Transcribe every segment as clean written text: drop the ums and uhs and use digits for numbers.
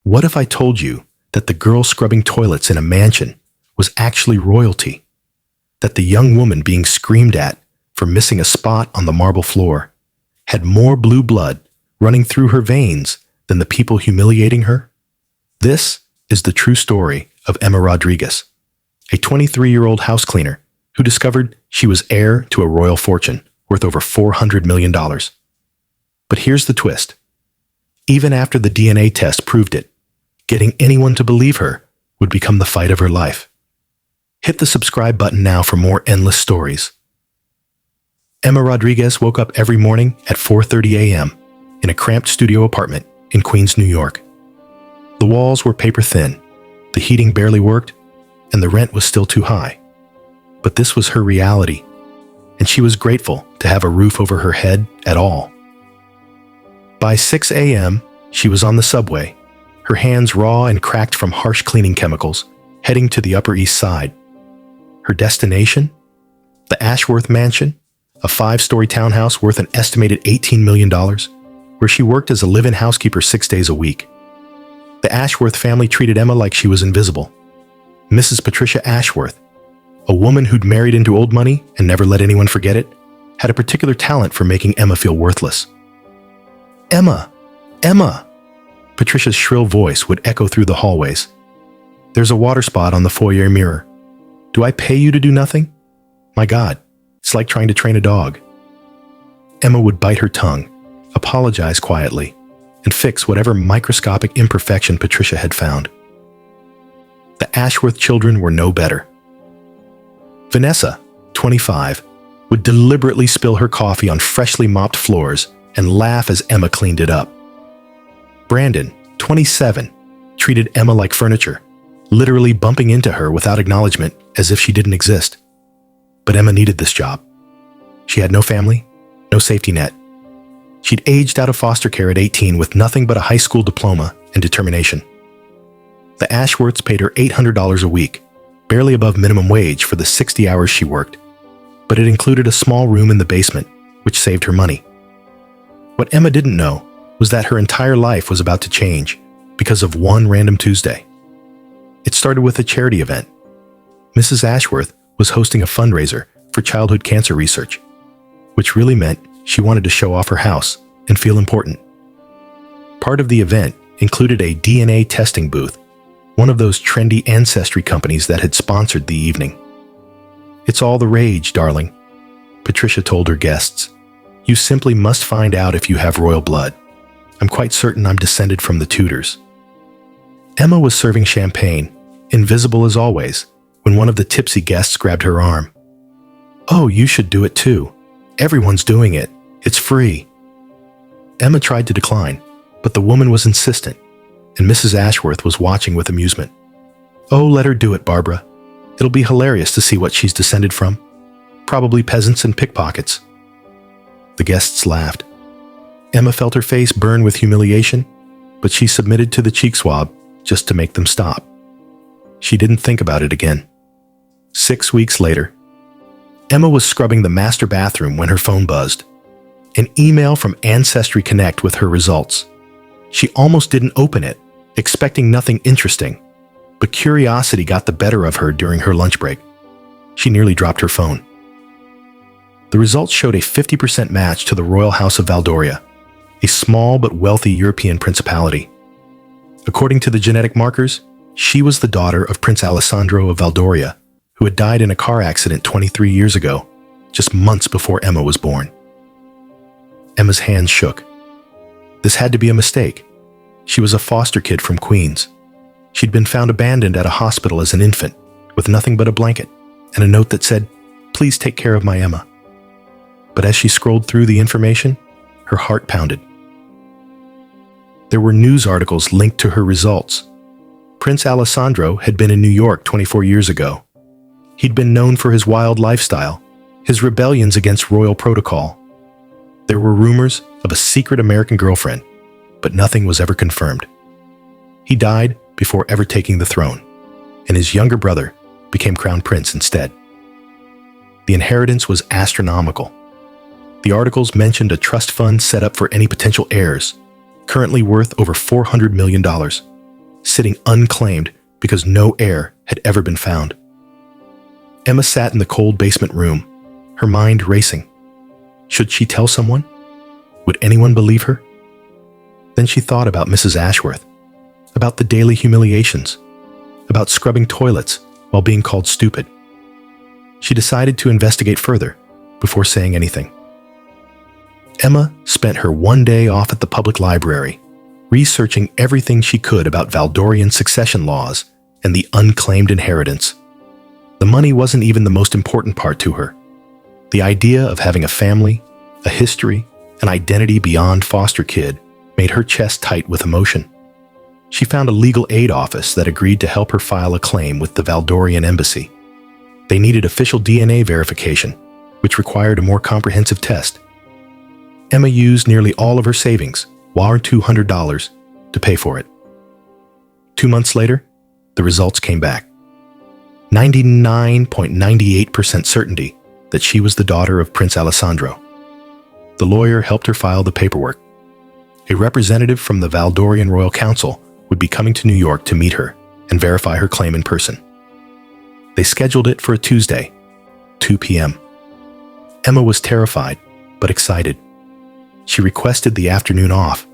What if I told you that the girl scrubbing toilets in a mansion was actually royalty? That the young woman being screamed at for missing a spot on the marble floor had more blue blood running through her veins than the people humiliating her? This is the true story of Emma Rodriguez, a 23-year-old house cleaner who discovered she was heir to a royal fortune worth over $400 million. But here's the twist. Even after the DNA test proved it, getting anyone to believe her would become the fight of her life. Hit the subscribe button now for more endless stories. Emma Rodriguez woke up every morning at 4:30 a.m. in a cramped studio apartment in Queens, New York. The walls were paper thin, the heating barely worked, and the rent was still too high. But this was her reality, and she was grateful to have a roof over her head at all. By 6 a.m., she was on the subway, her hands raw and cracked from harsh cleaning chemicals, heading to the Upper East Side. Her destination? The Ashworth Mansion, a 5-story townhouse worth an estimated $18 million, where she worked as a live-in housekeeper 6 days a week. The Ashworth family treated Emma like she was invisible. Mrs. Patricia Ashworth, a woman who'd married into old money and never let anyone forget it, had a particular talent for making Emma feel worthless. "Emma! Emma!" Patricia's shrill voice would echo through the hallways. "There's a water spot on the foyer mirror. Do I pay you to do nothing? My God, it's like trying to train a dog." Emma would bite her tongue, apologize quietly, and fix whatever microscopic imperfection Patricia had found. The Ashworth children were no better. Vanessa, 25, would deliberately spill her coffee on freshly mopped floors and laugh as Emma cleaned it up. Brandon, 27, treated Emma like furniture, literally bumping into her without acknowledgement as if she didn't exist. But Emma needed this job. She had no family, no safety net. She'd aged out of foster care at 18 with nothing but a high school diploma and determination. The Ashworths paid her $800 a week, barely above minimum wage for the 60 hours she worked, but it included a small room in the basement, which saved her money. What Emma didn't know was that her entire life was about to change because of one random Tuesday. It started with a charity event. Mrs. Ashworth was hosting a fundraiser for childhood cancer research, which really meant she wanted to show off her house and feel important. Part of the event included a DNA testing booth, one of those trendy ancestry companies that had sponsored the evening. "It's all the rage, darling," Patricia told her guests. "You simply must find out if you have royal blood. I'm quite certain I'm descended from the Tudors." Emma was serving champagne, invisible as always, when one of the tipsy guests grabbed her arm. "Oh, you should do it too. Everyone's doing it. It's free." Emma tried to decline, but the woman was insistent, and Mrs. Ashworth was watching with amusement. "Oh, let her do it, Barbara. It'll be hilarious to see what she's descended from. Probably peasants and pickpockets." The guests laughed. Emma felt her face burn with humiliation, but she submitted to the cheek swab just to make them stop. She didn't think about it again. 6 weeks later, Emma was scrubbing the master bathroom when her phone buzzed. An email from Ancestry Connect with her results. She almost didn't open it, expecting nothing interesting, but curiosity got the better of her during her lunch break. She nearly dropped her phone. The results showed a 50% match to the Royal House of Valdoria, a small but wealthy European principality. According to the genetic markers, she was the daughter of Prince Alessandro of Valdoria, who had died in a car accident 23 years ago, just months before Emma was born. Emma's hands shook. This had to be a mistake. She was a foster kid from Queens. She'd been found abandoned at a hospital as an infant, with nothing but a blanket and a note that said, "Please take care of my Emma." But as she scrolled through the information, her heart pounded. There were news articles linked to her results. Prince Alessandro had been in New York 24 years ago. He'd been known for his wild lifestyle, his rebellions against royal protocol. There were rumors of a secret American girlfriend, but nothing was ever confirmed. He died before ever taking the throne, and his younger brother became crown prince instead. The inheritance was astronomical. The articles mentioned a trust fund set up for any potential heirs, currently worth over $400 million. sitting unclaimed because no heir had ever been found. Emma sat in the cold basement room, her mind racing. Should she tell someone? Would anyone believe her? Then she thought about Mrs. Ashworth, about the daily humiliations, about scrubbing toilets while being called stupid. She decided to investigate further before saying anything. Emma spent her one day off at the public library, researching everything she could about Valdorian succession laws and the unclaimed inheritance. The money wasn't even the most important part to her. The idea of having a family, a history, an identity beyond foster kid made her chest tight with emotion. She found a legal aid office that agreed to help her file a claim with the Valdorian embassy. They needed official DNA verification, which required a more comprehensive test. Emma used nearly all of her savings, wire $200, to pay for it. 2 months later, the results came back. 99.98% certainty that she was the daughter of Prince Alessandro. The lawyer helped her file the paperwork. A representative from the Valdorian Royal Council would be coming to New York to meet her and verify her claim in person. They scheduled it for a Tuesday, 2 p.m. Emma was terrified, but excited. She requested the afternoon off,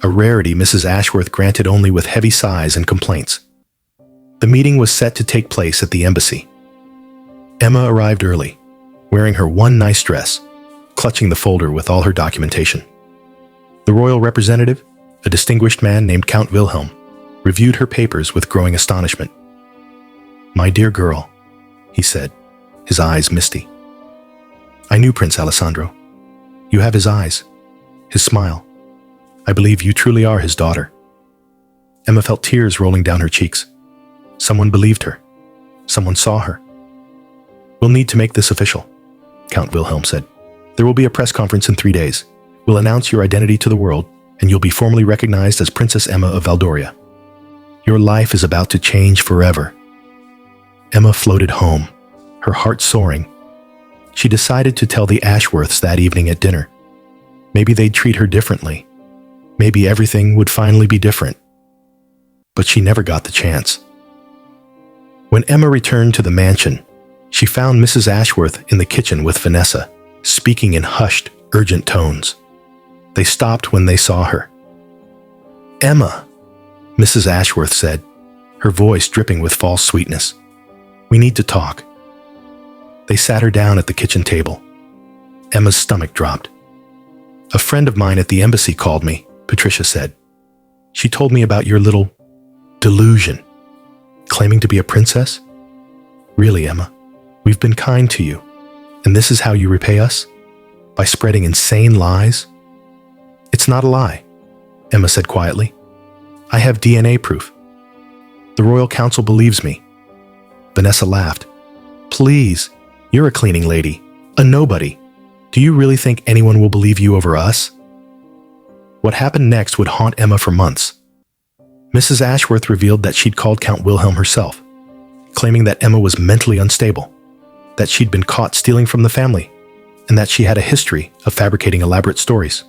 a rarity Mrs. Ashworth granted only with heavy sighs and complaints. The meeting was set to take place at the embassy. Emma arrived early, wearing her one nice dress, clutching the folder with all her documentation. The royal representative, a distinguished man named Count Wilhelm, reviewed her papers with growing astonishment. "My dear girl," he said, his eyes misty. "I knew Prince Alessandro. You have his eyes, his smile. I believe you truly are his daughter." Emma felt tears rolling down her cheeks. Someone believed her. Someone saw her. "We'll need to make this official," Count Wilhelm said. "There will be a press conference in 3 days. We'll announce your identity to the world, and you'll be formally recognized as Princess Emma of Valdoria. Your life is about to change forever." Emma floated home, her heart soaring. She decided to tell the Ashworths that evening at dinner. Maybe they'd treat her differently. Maybe everything would finally be different. But she never got the chance. When Emma returned to the mansion, she found Mrs. Ashworth in the kitchen with Vanessa, speaking in hushed, urgent tones. They stopped when they saw her. "Emma," Mrs. Ashworth said, her voice dripping with false sweetness. "We need to talk." They sat her down at the kitchen table. Emma's stomach dropped. "A friend of mine at the embassy called me," Patricia said. "She told me about your little delusion. Claiming to be a princess? Really, Emma, we've been kind to you, and this is how you repay us? By spreading insane lies?" "It's not a lie," Emma said quietly. "I have DNA proof. The Royal Council believes me." Vanessa laughed. "Please, you're a cleaning lady, a nobody. Do you really think anyone will believe you over us?" What happened next would haunt Emma for months. Mrs. Ashworth revealed that she'd called Count Wilhelm herself, claiming that Emma was mentally unstable, that she'd been caught stealing from the family, and that she had a history of fabricating elaborate stories.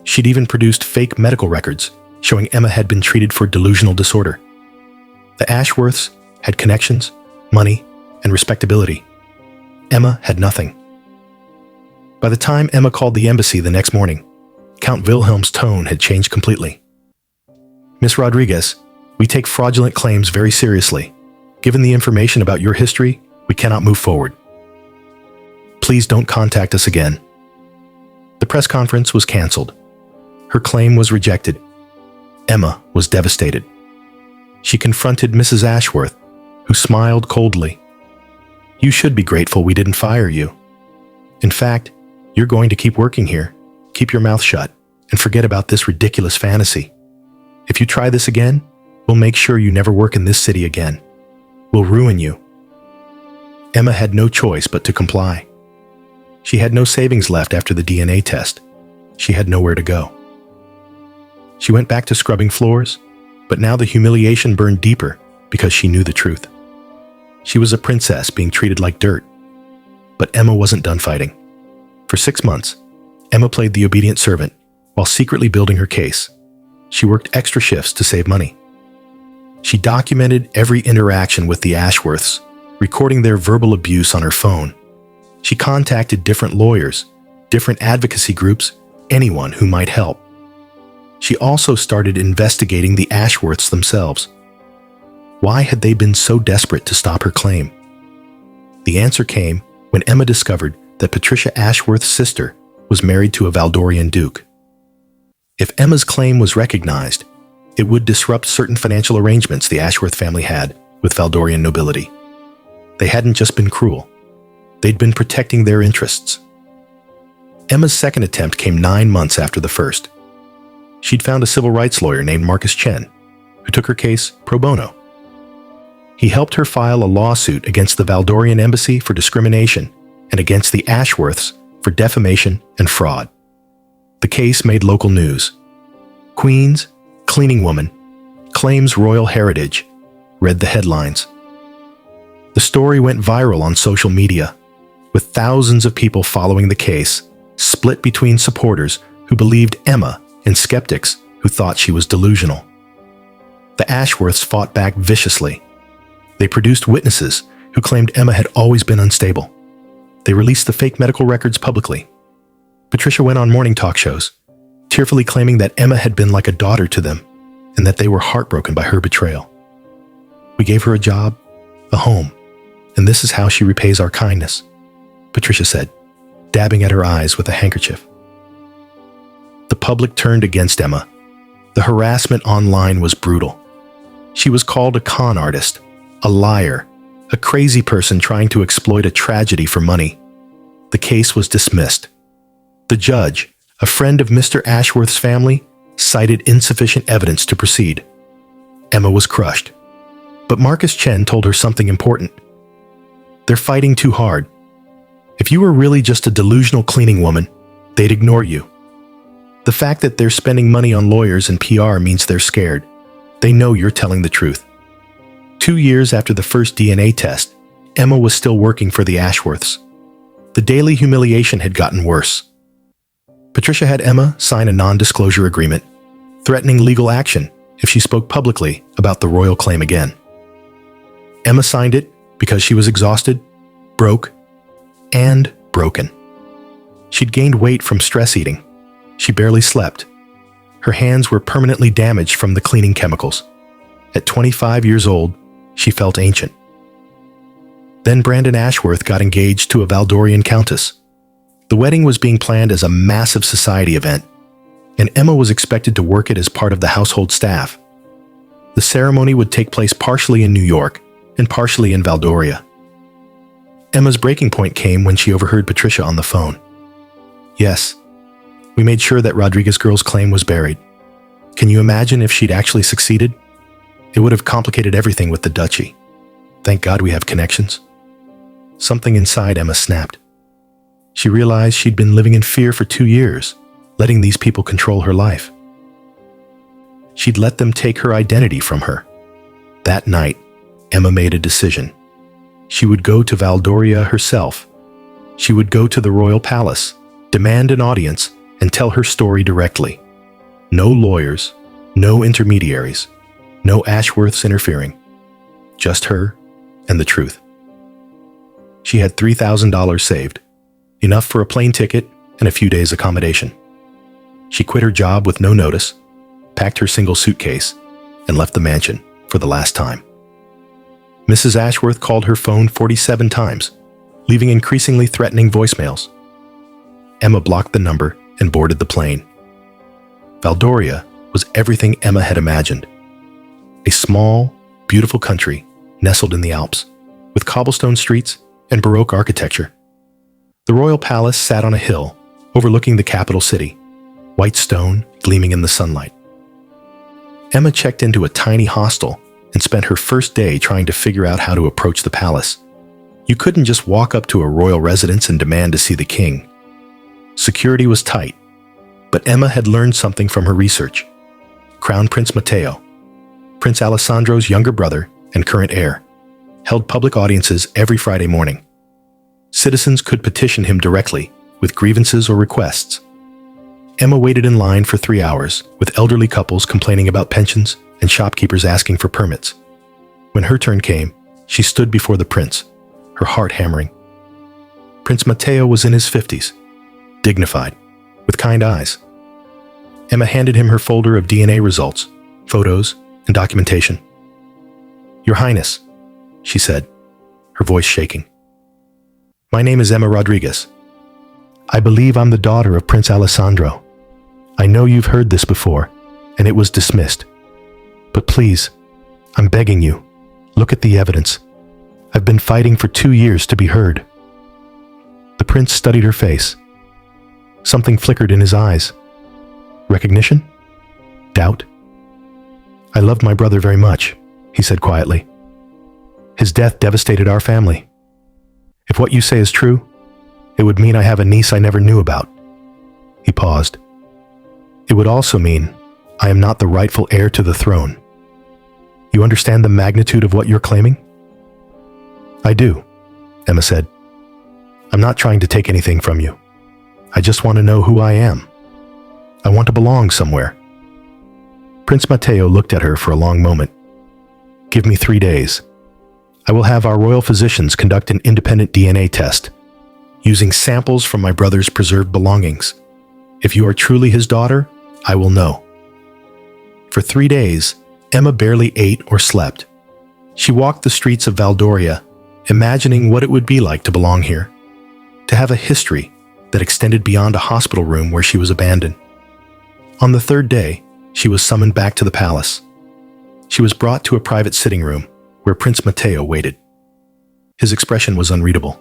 She'd even produced fake medical records showing Emma had been treated for delusional disorder. The Ashworths had connections, money, and respectability. Emma had nothing. By the time Emma called the embassy the next morning, Count Wilhelm's tone had changed completely. "Miss Rodriguez, we take fraudulent claims very seriously. Given the information about your history, we cannot move forward. Please don't contact us again." The press conference was canceled. Her claim was rejected. Emma was devastated. She confronted Mrs. Ashworth, who smiled coldly. "You should be grateful we didn't fire you. In fact, you're going to keep working here. Keep your mouth shut and forget about this ridiculous fantasy. If you try this again, we'll make sure you never work in this city again. We'll ruin you." Emma had no choice but to comply. She had no savings left after the DNA test. She had nowhere to go. She went back to scrubbing floors, but now the humiliation burned deeper because she knew the truth. She was a princess being treated like dirt. But Emma wasn't done fighting. For 6 months, Emma played the obedient servant while secretly building her case. She worked extra shifts to save money. She documented every interaction with the Ashworths, recording their verbal abuse on her phone. She contacted different lawyers, different advocacy groups, anyone who might help. She also started investigating the Ashworths themselves. Why had they been so desperate to stop her claim? The answer came when Emma discovered that Patricia Ashworth's sister was married to a Valdorian duke. If Emma's claim was recognized, it would disrupt certain financial arrangements the Ashworth family had with Valdorian nobility. They hadn't just been cruel. They'd been protecting their interests. Emma's second attempt came 9 months after the first. She'd found a civil rights lawyer named Marcus Chen, who took her case pro bono. He helped her file a lawsuit against the Valdorian embassy for discrimination and against the Ashworths for defamation and fraud. The case made local news. Queens, cleaning woman, claims royal heritage, read the headlines. The story went viral on social media, with thousands of people following the case, split between supporters who believed Emma and skeptics who thought she was delusional. The Ashworths fought back viciously. They produced witnesses who claimed Emma had always been unstable. They released the fake medical records publicly. Patricia went on morning talk shows, tearfully claiming that Emma had been like a daughter to them and that they were heartbroken by her betrayal. "We gave her a job, a home, and this is how she repays our kindness," Patricia said, dabbing at her eyes with a handkerchief. The public turned against Emma. The harassment online was brutal. She was called a con artist, a liar, a crazy person trying to exploit a tragedy for money. The case was dismissed. The judge, a friend of Mr. Ashworth's family, cited insufficient evidence to proceed. Emma was crushed. But Marcus Chen told her something important. "They're fighting too hard. If you were really just a delusional cleaning woman, they'd ignore you. The fact that they're spending money on lawyers and PR means they're scared. They know you're telling the truth." 2 years after the first DNA test, Emma was still working for the Ashworths. The daily humiliation had gotten worse. Patricia had Emma sign a non-disclosure agreement, threatening legal action if she spoke publicly about the royal claim again. Emma signed it because she was exhausted, broke, and broken. She'd gained weight from stress eating. She barely slept. Her hands were permanently damaged from the cleaning chemicals. At 25 years old, she felt ancient. Then Brandon Ashworth got engaged to a Valdorian countess. The wedding was being planned as a massive society event, and Emma was expected to work it as part of the household staff. The ceremony would take place partially in New York and partially in Valdoria. Emma's breaking point came when she overheard Patricia on the phone. "Yes, we made sure that Rodriguez girl's claim was buried. Can you imagine if she'd actually succeeded? It would have complicated everything with the duchy. Thank God we have connections." Something inside Emma snapped. She realized she'd been living in fear for 2 years, letting these people control her life. She'd let them take her identity from her. That night, Emma made a decision. She would go to Valdoria herself. She would go to the royal palace, demand an audience, and tell her story directly. No lawyers, no intermediaries, no Ashworths interfering. Just her and the truth. She had $3,000 saved, enough for a plane ticket and a few days' accommodation. She quit her job with no notice, packed her single suitcase, and left the mansion for the last time. Mrs. Ashworth called her phone 47 times, leaving increasingly threatening voicemails. Emma blocked the number and boarded the plane. Valdoria was everything Emma had imagined. A small, beautiful country nestled in the Alps, with cobblestone streets and Baroque architecture. The royal palace sat on a hill overlooking the capital city, white stone gleaming in the sunlight. Emma checked into a tiny hostel and spent her first day trying to figure out how to approach the palace. You couldn't just walk up to a royal residence and demand to see the king. Security was tight, but Emma had learned something from her research. Crown Prince Matteo, Prince Alessandro's younger brother and current heir, held public audiences every Friday morning. Citizens could petition him directly with grievances or requests. Emma waited in line for 3 hours, with elderly couples complaining about pensions and shopkeepers asking for permits. When her turn came, she stood before the prince, her heart hammering. Prince Matteo was in his 50s, dignified, with kind eyes. Emma handed him her folder of DNA results, photos, and documentation. "Your Highness," she said, her voice shaking. "My name is Emma Rodriguez. I believe I'm the daughter of Prince Alessandro. I know you've heard this before, and it was dismissed. But please, I'm begging you, look at the evidence. I've been fighting for 2 years to be heard." The prince studied her face. Something flickered in his eyes. Recognition? Doubt? "I loved my brother very much," he said quietly. "His death devastated our family. If what you say is true, it would mean I have a niece I never knew about." He paused. "It would also mean I am not the rightful heir to the throne. You understand the magnitude of what you're claiming?" "I do," Emma said. "I'm not trying to take anything from you. I just want to know who I am. I want to belong somewhere." Prince Matteo looked at her for a long moment. "Give me 3 days. I will have our royal physicians conduct an independent DNA test, using samples from my brother's preserved belongings. If you are truly his daughter, I will know." For 3 days, Emma barely ate or slept. She walked the streets of Valdoria, imagining what it would be like to belong here, to have a history that extended beyond a hospital room where she was abandoned. On the 3rd day, she was summoned back to the palace. She was brought to a private sitting room where Prince Matteo waited. His expression was unreadable.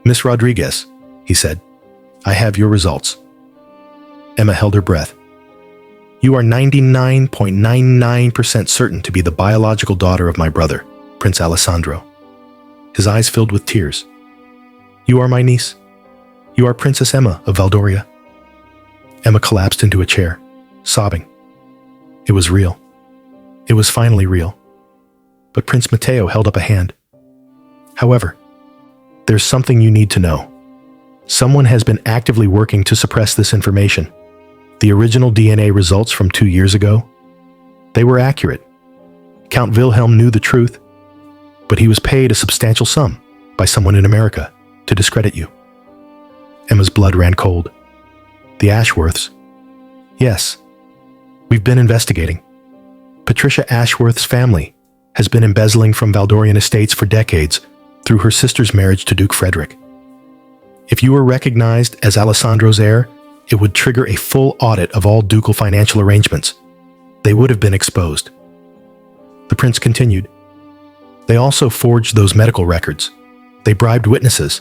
"Miss Rodriguez," he said, "I have your results." Emma held her breath. "You are 99.99% certain to be the biological daughter of my brother, Prince Alessandro." His eyes filled with tears. "You are my niece. You are Princess Emma of Valdoria." Emma collapsed into a chair, sobbing. It was real. It was finally real. But Prince Matteo held up a hand. "However, there's something you need to know. Someone has been actively working to suppress this information. The original DNA results from 2 years ago, they were accurate. Count Wilhelm knew the truth, but he was paid a substantial sum by someone in America to discredit you." Emma's blood ran cold. "The Ashworths?" "Yes. We've been investigating. Patricia Ashworth's family has been embezzling from Valdorian estates for decades through her sister's marriage to Duke Frederick. If you were recognized as Alessandro's heir, it would trigger a full audit of all ducal financial arrangements. They would have been exposed." The prince continued. "They also forged those medical records. They bribed witnesses.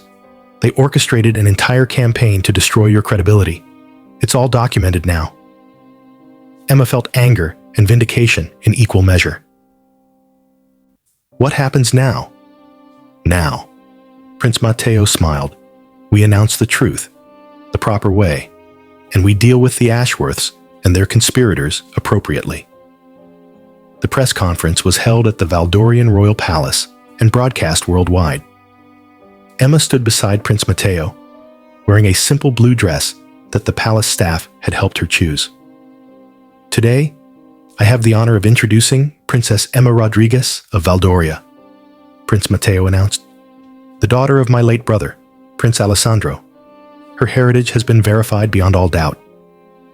They orchestrated an entire campaign to destroy your credibility. It's all documented now." Emma felt anger and vindication in equal measure. "What happens now?" "Now," Prince Matteo smiled, "we announce the truth, the proper way, and we deal with the Ashworths and their conspirators appropriately." The press conference was held at the Valdorian Royal Palace and broadcast worldwide. Emma stood beside Prince Matteo, wearing a simple blue dress that the palace staff had helped her choose. "Today, I have the honor of introducing Princess Emma Rodriguez of Valdoria," Prince Matteo announced. "The daughter of my late brother, Prince Alessandro. Her heritage has been verified beyond all doubt.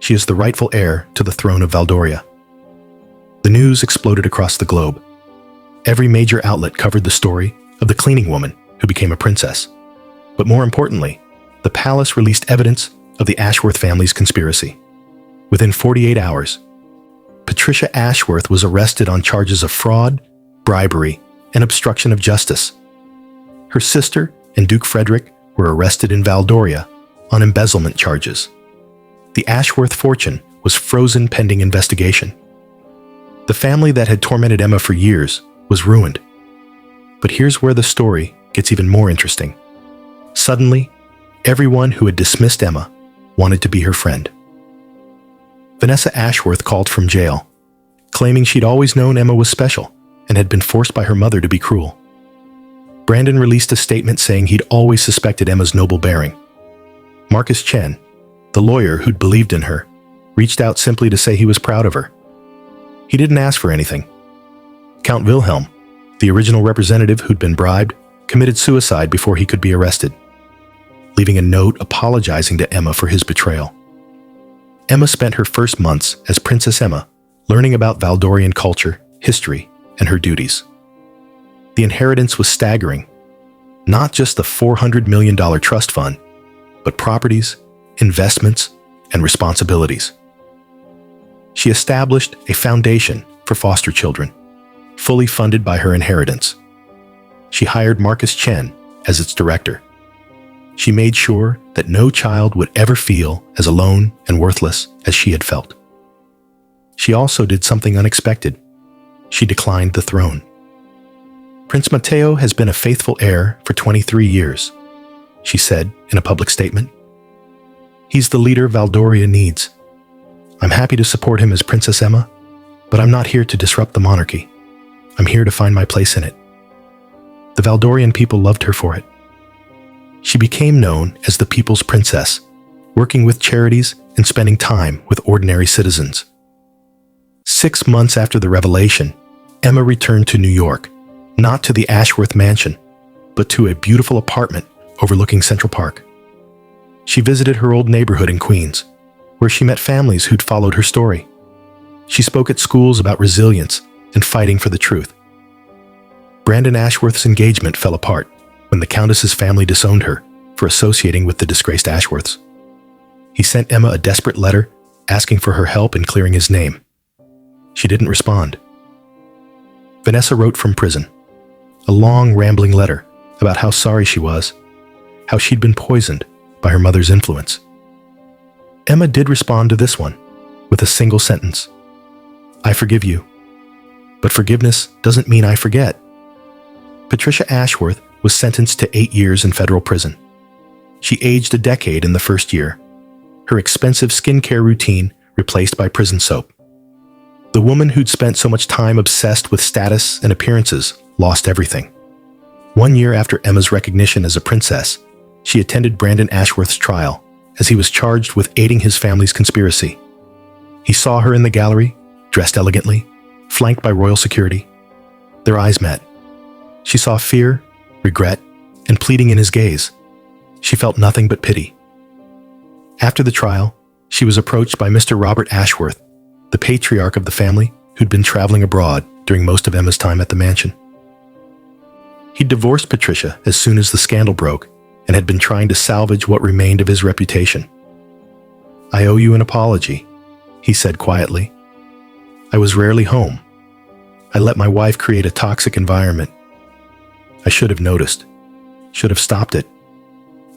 She is the rightful heir to the throne of Valdoria." The news exploded across the globe. Every major outlet covered the story of the cleaning woman who became a princess. But more importantly, the palace released evidence of the Ashworth family's conspiracy. Within 48 hours, Patricia Ashworth was arrested on charges of fraud, bribery, and obstruction of justice. Her sister and Duke Frederick were arrested in Valdoria on embezzlement charges. The Ashworth fortune was frozen pending investigation. The family that had tormented Emma for years was ruined. But here's where the story gets even more interesting. Suddenly, everyone who had dismissed Emma wanted to be her friend. Vanessa Ashworth called from jail, claiming she'd always known Emma was special and had been forced by her mother to be cruel. Brandon released a statement saying he'd always suspected Emma's noble bearing. Marcus Chen, the lawyer who'd believed in her, reached out simply to say he was proud of her. He didn't ask for anything. Count Wilhelm, the original representative who'd been bribed, committed suicide before he could be arrested, leaving a note apologizing to Emma for his betrayal. Emma spent her first months as Princess Emma learning about Valdorian culture, history, and her duties. The inheritance was staggering. Not just the $400 million trust fund, but properties, investments, and responsibilities. She established a foundation for foster children, fully funded by her inheritance. She hired Marcus Chen as its director. She made sure that no child would ever feel as alone and worthless as she had felt. She also did something unexpected. She declined the throne. Prince Matteo has been a faithful heir for 23 years, she said in a public statement. He's the leader Valdoria needs. I'm happy to support him as Princess Emma, but I'm not here to disrupt the monarchy. I'm here to find my place in it. The Valdorian people loved her for it. She became known as the People's Princess, working with charities and spending time with ordinary citizens. 6 months after the revelation, Emma returned to New York, not to the Ashworth mansion, but to a beautiful apartment overlooking Central Park. She visited her old neighborhood in Queens, where she met families who'd followed her story. She spoke at schools about resilience and fighting for the truth. Brandon Ashworth's engagement fell apart when the Countess's family disowned her for associating with the disgraced Ashworths. He sent Emma a desperate letter asking for her help in clearing his name. She didn't respond. Vanessa wrote from prison, a long, rambling letter about how sorry she was, how she'd been poisoned by her mother's influence. Emma did respond to this one with a single sentence. I forgive you, but forgiveness doesn't mean I forget. Patricia Ashworth was sentenced to 8 years in federal prison. She aged a decade in the first year, her expensive skincare routine replaced by prison soap. The woman who'd spent so much time obsessed with status and appearances lost everything. 1 year after Emma's recognition as a princess, she attended Brandon Ashworth's trial as he was charged with aiding his family's conspiracy. He saw her in the gallery, dressed elegantly, flanked by royal security. Their eyes met. She saw fear, regret, and pleading in his gaze. She felt nothing but pity. After the trial, she was approached by Mr. Robert Ashworth, the patriarch of the family who'd been traveling abroad during most of Emma's time at the mansion. He'd divorced Patricia as soon as the scandal broke and had been trying to salvage what remained of his reputation. I owe you an apology, he said quietly. I was rarely home. I let my wife create a toxic environment. I should have noticed, should have stopped it.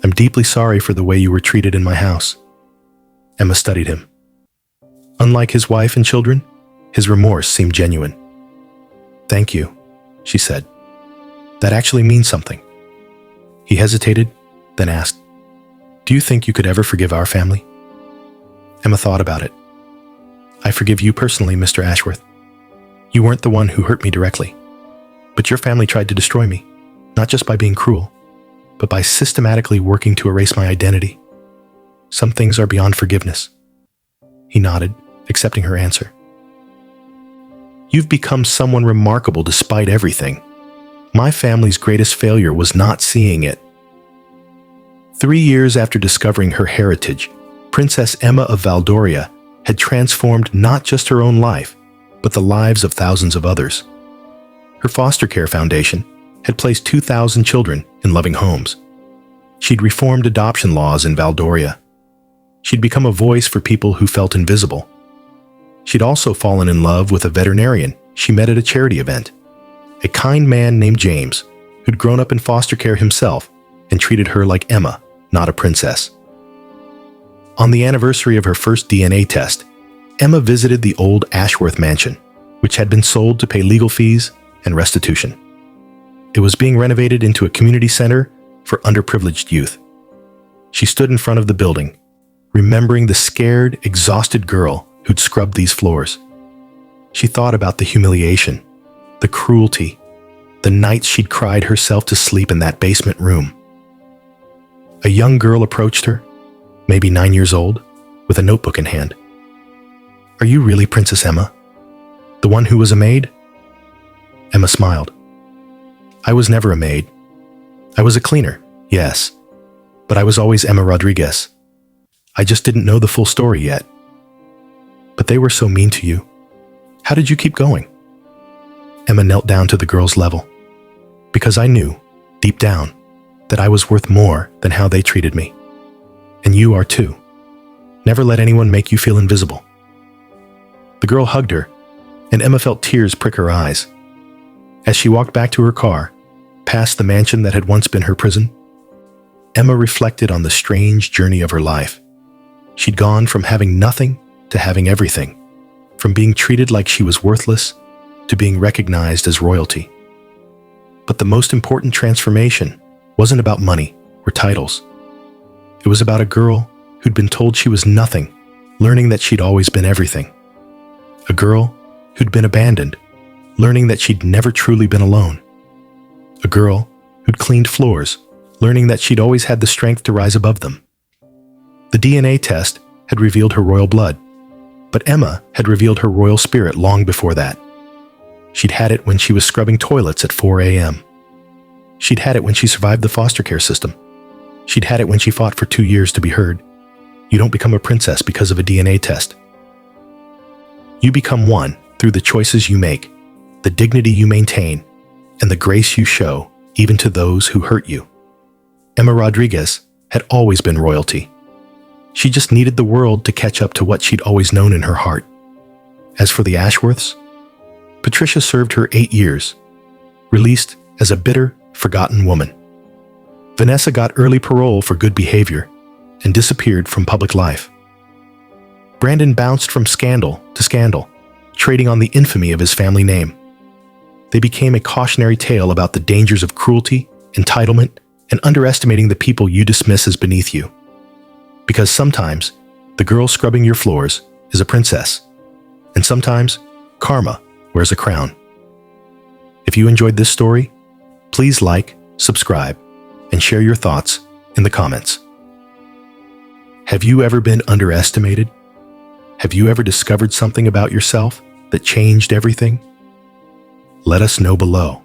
I'm deeply sorry for the way you were treated in my house. Emma studied him. Unlike his wife and children, his remorse seemed genuine. Thank you, she said. That actually means something. He hesitated, then asked, Do you think you could ever forgive our family? Emma thought about it. I forgive you personally, Mr. Ashworth. You weren't the one who hurt me directly, but your family tried to destroy me, not just by being cruel, but by systematically working to erase my identity. Some things are beyond forgiveness. He nodded, accepting her answer. You've become someone remarkable despite everything. My family's greatest failure was not seeing it. 3 years after discovering her heritage, Princess Emma of Valdoria had transformed not just her own life, but the lives of thousands of others. Her foster care foundation had placed 2,000 children in loving homes. She'd reformed adoption laws in Valdoria. She'd become a voice for people who felt invisible. She'd also fallen in love with a veterinarian she met at a charity event, a kind man named James, who'd grown up in foster care himself and treated her like Emma, not a princess. On the anniversary of her first DNA test, Emma visited the old Ashworth mansion, which had been sold to pay legal fees and restitution. It was being renovated into a community center for underprivileged youth. She stood in front of the building, remembering the scared, exhausted girl who'd scrubbed these floors. She thought about the humiliation, the cruelty, the nights she'd cried herself to sleep in that basement room. A young girl approached her, maybe 9 years old, with a notebook in hand. Are you really Princess Emma? The one who was a maid? Emma smiled. I was never a maid. I was a cleaner, yes, but I was always Emma Rodriguez. I just didn't know the full story yet. But they were so mean to you. How did you keep going? Emma knelt down to the girl's level. Because I knew, deep down, that I was worth more than how they treated me. And you are too. Never let anyone make you feel invisible. The girl hugged her, and Emma felt tears prick her eyes. As she walked back to her car, past the mansion that had once been her prison, Emma reflected on the strange journey of her life. She'd gone from having nothing to having everything, from being treated like she was worthless to being recognized as royalty. But the most important transformation wasn't about money or titles. It was about a girl who'd been told she was nothing, learning that she'd always been everything. A girl who'd been abandoned, learning that she'd never truly been alone. A girl who'd cleaned floors, learning that she'd always had the strength to rise above them. The DNA test had revealed her royal blood, but Emma had revealed her royal spirit long before that. She'd had it when she was scrubbing toilets at 4 a.m. She'd had it when she survived the foster care system. She'd had it when she fought for 2 years to be heard. You don't become a princess because of a DNA test. You become one through the choices you make, the dignity you maintain, and the grace you show even to those who hurt you. Emma Rodriguez had always been royalty. She just needed the world to catch up to what she'd always known in her heart. As for the Ashworths, Patricia served her 8 years, released as a bitter, forgotten woman. Vanessa got early parole for good behavior and disappeared from public life. Brandon bounced from scandal to scandal, trading on the infamy of his family name. They became a cautionary tale about the dangers of cruelty, entitlement, and underestimating the people you dismiss as beneath you. Because sometimes, the girl scrubbing your floors is a princess, and sometimes, karma wears a crown. If you enjoyed this story, please like, subscribe, and share your thoughts in the comments. Have you ever been underestimated? Have you ever discovered something about yourself that changed everything? Let us know below.